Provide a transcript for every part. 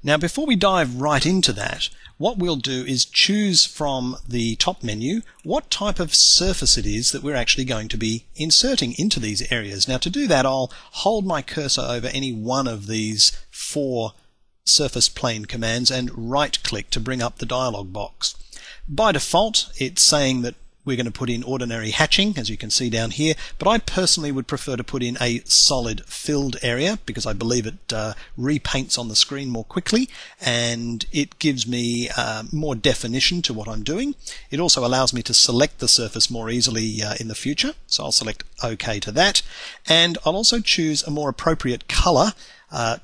Now before we dive right into that, what we'll do is choose from the top menu what type of surface it is that we're actually going to be inserting into these areas. Now to do that, I'll hold my cursor over any one of these 4 surface plane commands and right click to bring up the dialog box. By default, it's saying that we're going to put in ordinary hatching, as you can see down here, but I personally would prefer to put in a solid filled area because I believe it repaints on the screen more quickly and it gives me more definition to what I'm doing. It also allows me to select the surface more easily in the future, so I'll select OK to that, and I'll also choose a more appropriate color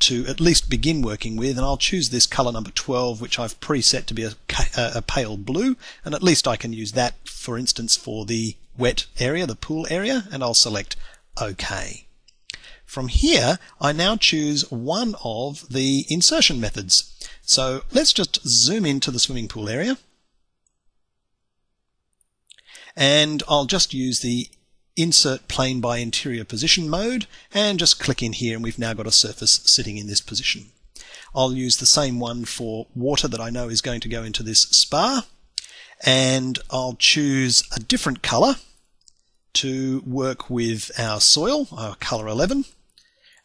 to at least begin working with, and I'll choose this color number 12, which I've preset to be a pale blue, and at least I can use that, for instance, for the wet area, the pool area, and I'll select OK. From here, I now choose one of the insertion methods. So let's just zoom into the swimming pool area, and I'll just use the Insert Plane by Interior Position mode and just click in here, and we've now got a surface sitting in this position. I'll use the same one for water that I know is going to go into this spa, and I'll choose a different color to work with our soil, our color 11,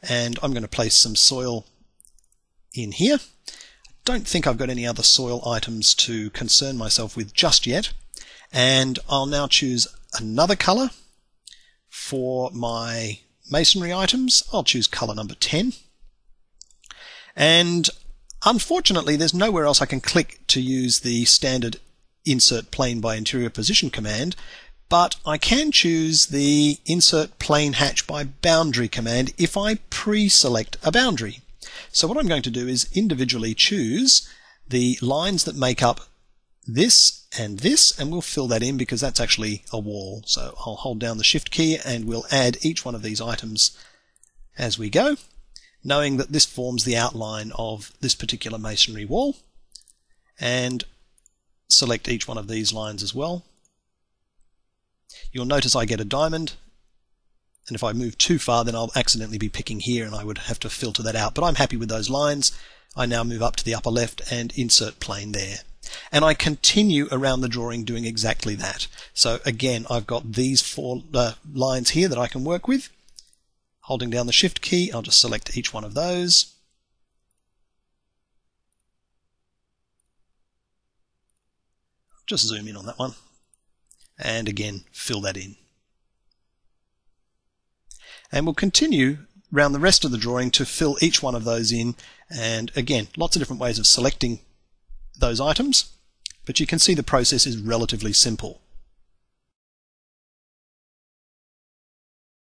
and I'm going to place some soil in here. I don't think I've got any other soil items to concern myself with just yet, and I'll now choose another color. For my masonry items, I'll choose color number 10. And unfortunately, there's nowhere else I can click to use the standard Insert Plane by Interior Position command, but I can choose the Insert Plane Hatch by Boundary command if I pre-select a boundary. So what I'm going to do is individually choose the lines that make up this, and we'll fill that in because that's actually a wall. So I'll hold down the Shift key and we'll add each one of these items as we go, knowing that this forms the outline of this particular masonry wall, and select each one of these lines as well. You'll notice I get a diamond, and if I move too far then I'll accidentally be picking here and I would have to filter that out, but I'm happy with those lines. I now move up to the upper left and insert plane there. And I continue around the drawing doing exactly that. So again, I've got these 4 lines here that I can work with. Holding down the Shift key, I'll just select each one of those. Just zoom in on that one. And again, fill that in. And we'll continue around the rest of the drawing to fill each one of those in. And again, lots of different ways of selecting those items, but you can see the process is relatively simple.